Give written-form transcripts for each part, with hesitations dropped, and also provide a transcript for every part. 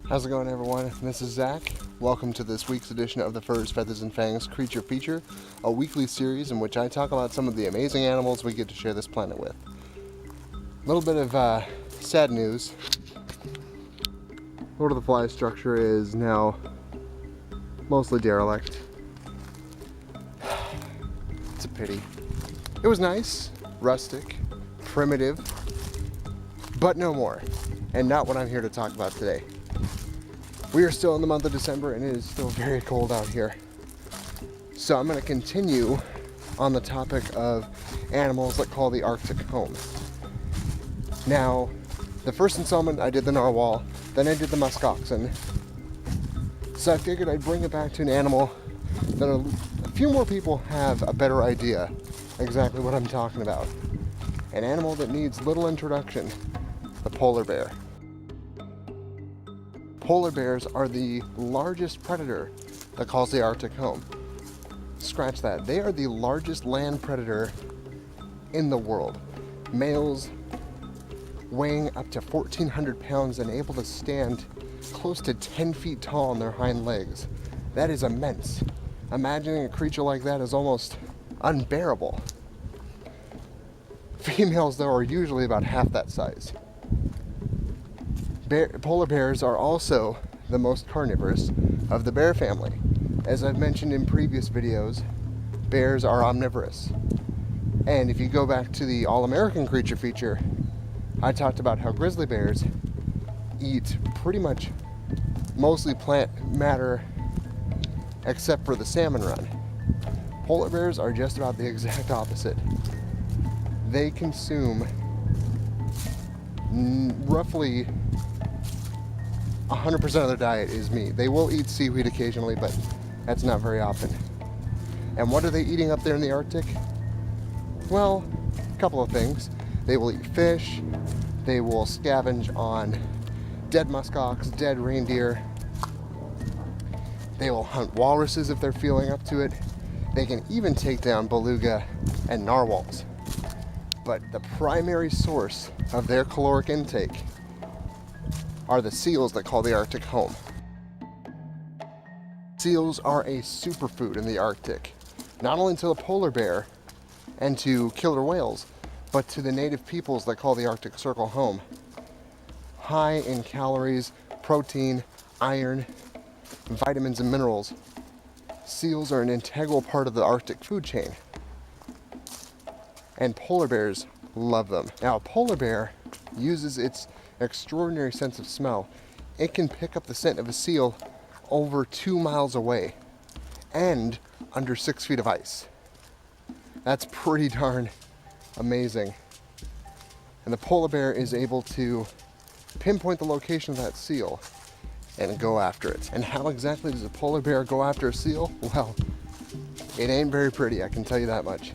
How's it going, everyone? This is Zach. Welcome to this week's edition of the Furs, Feathers, and Fangs Creature Feature, a weekly series in which I talk about some of the amazing animals we get to share this planet with. A little bit of sad news. Lord of the Flies structure is now mostly derelict. It's a pity. It was nice, rustic, primitive, but no more. And not what I'm here to talk about today. We are still in the month of December and it is still very cold out here. So I'm going to continue on the topic of animals that call the Arctic home. Now, the first installment I did the narwhal, then I did the muskoxen. So I figured I'd bring it back to an animal that a few more people have a better idea exactly what I'm talking about. An animal that needs little introduction, the polar bear. Polar bears are the largest predator that calls the Arctic home. Scratch that. They are the largest land predator in the world. Males weighing up to 1,400 pounds and able to stand close to 10 feet tall on their hind legs. That is immense. Imagining a creature like that is almost unbearable. Females, though, are usually about half that size. Polar bears are also the most carnivorous of the bear family. As I've mentioned in previous videos, bears are omnivorous. And if you go back to the All-American Creature Feature, I talked about how grizzly bears eat pretty much mostly plant matter except for the salmon run. Polar bears are just about the exact opposite. They consume roughly 100% of their diet is meat. They will eat seaweed occasionally, but that's not very often. And what are they eating up there in the Arctic? Well, a couple of things. They will eat fish, they will scavenge on dead muskox, dead reindeer, they will hunt walruses if they're feeling up to it. They can even take down beluga and narwhals. But the primary source of their caloric intake are the seals that call the Arctic home. Seals are a superfood in the Arctic, not only to the polar bear and to killer whales, but to the native peoples that call the Arctic Circle home. High in calories, protein, iron, vitamins, and minerals, seals are an integral part of the Arctic food chain. And polar bears love them. Now, a polar bear uses its extraordinary sense of smell. It can pick up the scent of a seal over 2 miles away and under 6 feet of ice. That's pretty darn amazing. And the polar bear is able to pinpoint the location of that seal and go after it. And how exactly does a polar bear go after a seal? Well, it ain't very pretty, I can tell you that much.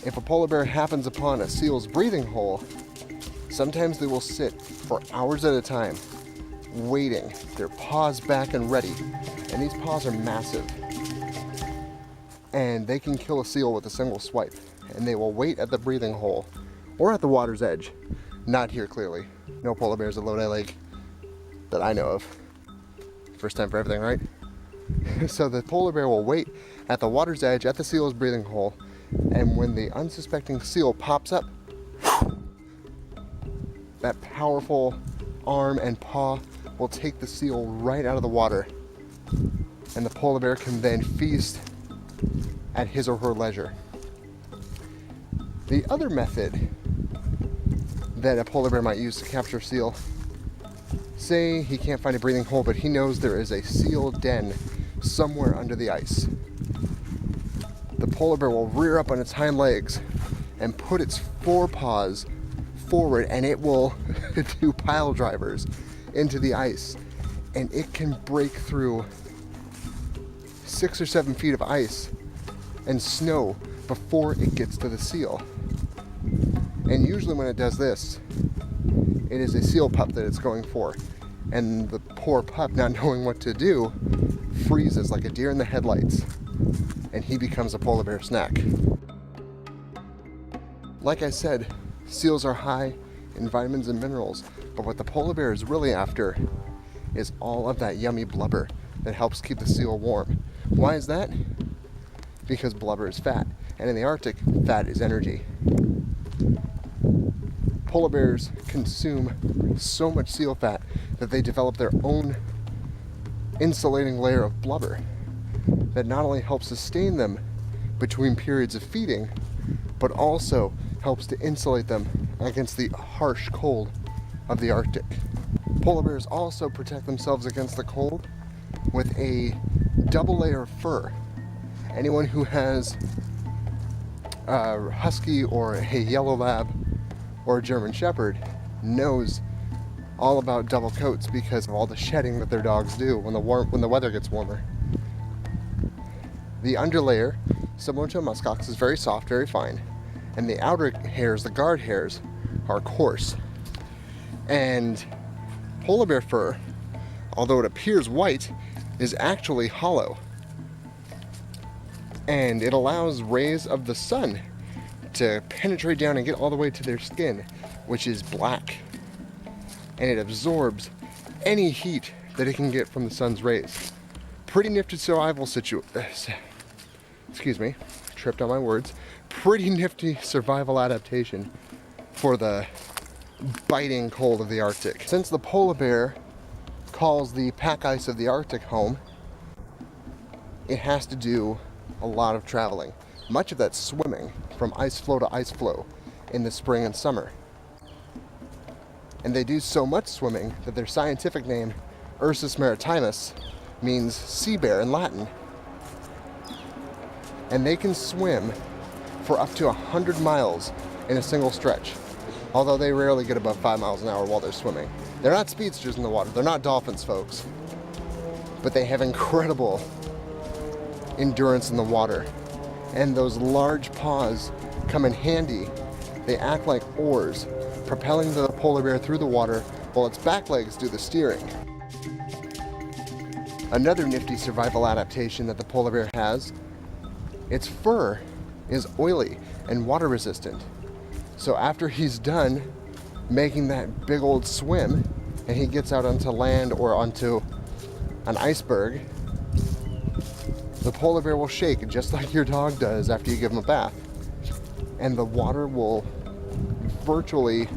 If a polar bear happens upon a seal's breathing hole, sometimes they will sit for hours at a time, waiting, their paws back and ready. And these paws are massive. And they can kill a seal with a single swipe. And they will wait at the breathing hole, or at the water's edge. Not here, clearly. No polar bears at Lodi Lake that I know of. First time for everything, right? So the polar bear will wait at the water's edge, at the seal's breathing hole, and when the unsuspecting seal pops up, that powerful arm and paw will take the seal right out of the water, and the polar bear can then feast at his or her leisure. The other method that a polar bear might use to capture a seal, say he can't find a breathing hole, but he knows there is a seal den somewhere under the ice. The polar bear will rear up on its hind legs and put its forepaws forward, and it will do pile drivers into the ice, and it can break through 6 or 7 feet of ice and snow before it gets to the seal. And usually when it does this, it is a seal pup that it's going for, and the poor pup, not knowing what to do, freezes like a deer in the headlights, and he becomes a polar bear snack. Like I said, seals are high in vitamins and minerals, but what the polar bear is really after is all of that yummy blubber that helps keep the seal warm. Why is that? Because blubber is fat, and in the Arctic, fat is energy. Polar bears consume so much seal fat that they develop their own insulating layer of blubber that not only helps sustain them between periods of feeding, but also helps to insulate them against the harsh cold of the Arctic. Polar bears also protect themselves against the cold with a double layer of fur. Anyone who has a husky or a yellow lab or a German shepherd knows all about double coats because of all the shedding that their dogs do when the weather gets warmer. The underlayer, similar to a muskox, is very soft, very fine, and the outer hairs, the guard hairs, are coarse. And polar bear fur, although it appears white, is actually hollow. And it allows rays of the sun to penetrate down and get all the way to their skin, which is black. And it absorbs any heat that it can get from the sun's rays. Pretty nifty survival tripped on my words. Pretty nifty survival adaptation for the biting cold of the Arctic. Since the polar bear calls the pack ice of the Arctic home, it has to do a lot of traveling. Much of that swimming from ice floe to ice floe in the spring and summer. And they do so much swimming that their scientific name, Ursus maritimus, means sea bear in Latin. And they can swim for up to 100 miles in a single stretch, although they rarely get above 5 miles an hour while they're swimming. They're not speedsters in the water, they're not dolphins, folks, but they have incredible endurance in the water, and those large paws come in handy. They act like oars, propelling the polar bear through the water while its back legs do the steering. Another nifty survival adaptation that the polar bear has, its fur is oily and water resistant. So after he's done making that big old swim and he gets out onto land or onto an iceberg, the polar bear will shake just like your dog does after you give him a bath. And the water will virtually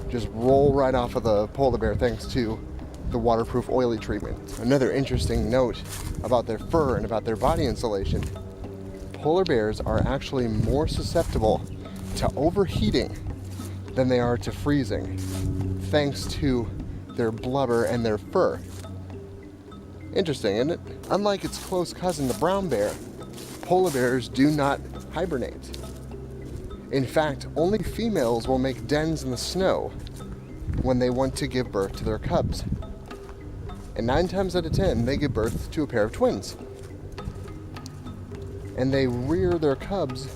just roll right off of the polar bear thanks to the waterproof oily treatment. Another interesting note about their fur and about their body insulation, polar bears are actually more susceptible to overheating than they are to freezing, thanks to their blubber and their fur. Interesting, isn't it? Unlike its close cousin, the brown bear, polar bears do not hibernate. In fact, only females will make dens in the snow when they want to give birth to their cubs. And 9 times out of 10, they give birth to a pair of twins. And they rear their cubs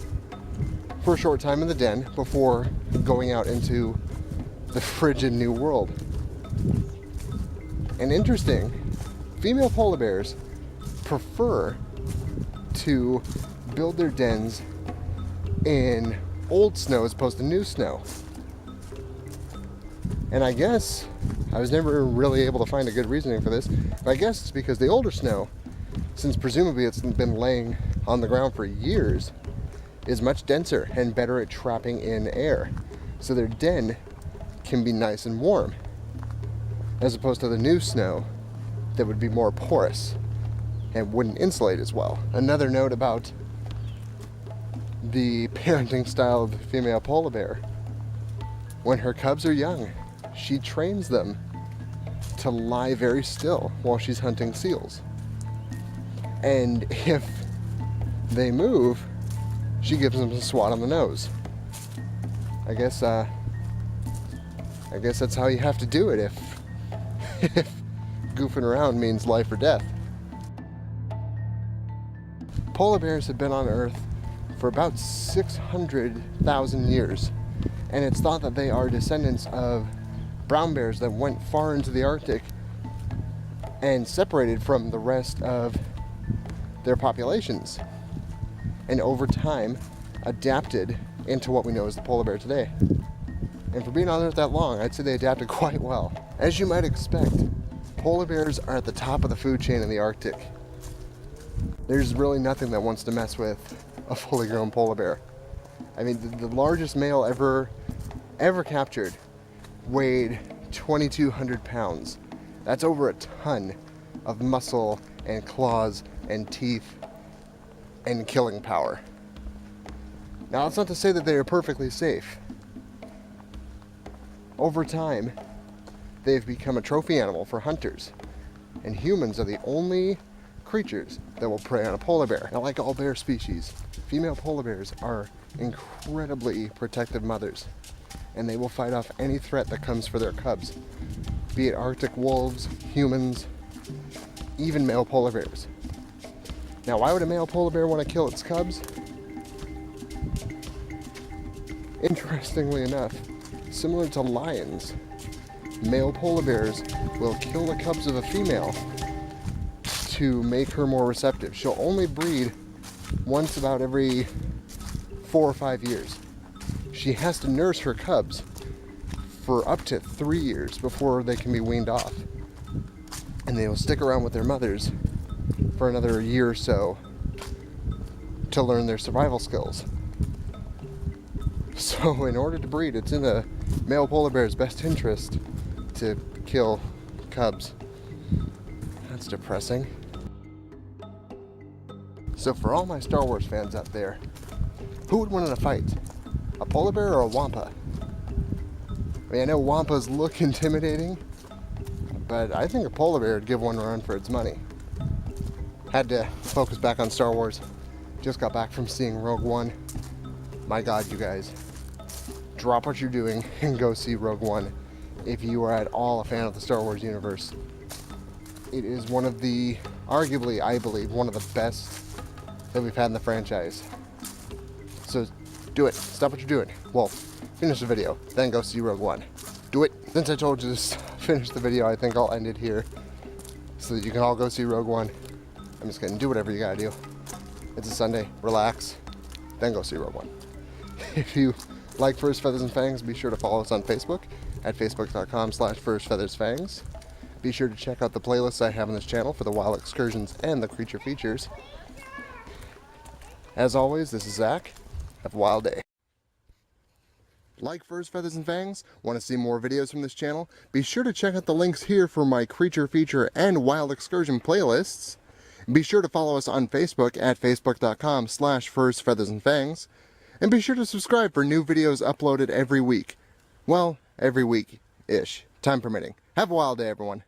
for a short time in the den before going out into the frigid new world. And interesting, female polar bears prefer to build their dens in old snow as opposed to new snow. And I guess, I was never really able to find a good reasoning for this, but I guess it's because the older snow, since presumably it's been laying on the ground for years, is much denser and better at trapping in air. So their den can be nice and warm, as opposed to the new snow that would be more porous and wouldn't insulate as well. Another note about the parenting style of the female polar bear. When her cubs are young, she trains them to lie very still while she's hunting seals. And if they move, she gives them a swat on the nose. I guess that's how you have to do it if goofing around means life or death. Polar bears have been on Earth for about 600,000 years, and it's thought that they are descendants of brown bears that went far into the Arctic and separated from the rest of their populations, and over time adapted into what we know as the polar bear today. And for being on Earth that long, I'd say they adapted quite well. As you might expect, Polar bears are at the top of the food chain in the Arctic. There's really nothing that wants to mess with a fully grown polar bear. I mean, the largest male ever captured weighed 2,200 pounds. That's over a ton of muscle and claws and teeth and killing power. Now, that's not to say that they are perfectly safe. Over time, they've become a trophy animal for hunters, and humans are the only creatures that will prey on a polar bear. Now, like all bear species, female polar bears are incredibly protective mothers, and they will fight off any threat that comes for their cubs, be it Arctic wolves, humans, even male polar bears. Now, why would a male polar bear want to kill its cubs? Interestingly enough, similar to lions, male polar bears will kill the cubs of a female to make her more receptive. She'll only breed once about every 4 or 5 years. She has to nurse her cubs for up to 3 years before they can be weaned off. And they will stick around with their mothers for another year or so to learn their survival skills. So in order to breed, it's in a male polar bear's best interest to kill cubs. That's depressing. So for all my Star Wars fans out there, who would win in a fight? A polar bear or a wampa? I mean, I know wampas look intimidating, but I think a polar bear would give one a run for its money. Had to focus back on Star Wars. Just got back from seeing Rogue One. My God, you guys. Drop what you're doing and go see Rogue One if you are at all a fan of the Star Wars universe. It is one of the, arguably, I believe, one of the best that we've had in the franchise. So do it. Stop what you're doing. Well, finish the video, then go see Rogue One. Do it. Since I told you to finish the video, I think I'll end it here so that you can all go see Rogue One. I'm just gonna do whatever you gotta do. It's a Sunday. Relax. Then go see Rogue One. If you like Furs, Feathers, and Fangs, be sure to follow us on Facebook at facebook.com/FursFeathersFangs. Be sure to check out the playlists I have on this channel for the wild excursions and the creature features. As always, this is Zach. Have a wild day. Like Furs, Feathers, and Fangs? Want to see more videos from this channel? Be sure to check out the links here for my creature feature and wild excursion playlists. Be sure to follow us on Facebook at facebook.com/Furs, Feathers, and Fangs. And be sure to subscribe for new videos uploaded every week. Well, every week-ish, time permitting. Have a wild day, everyone.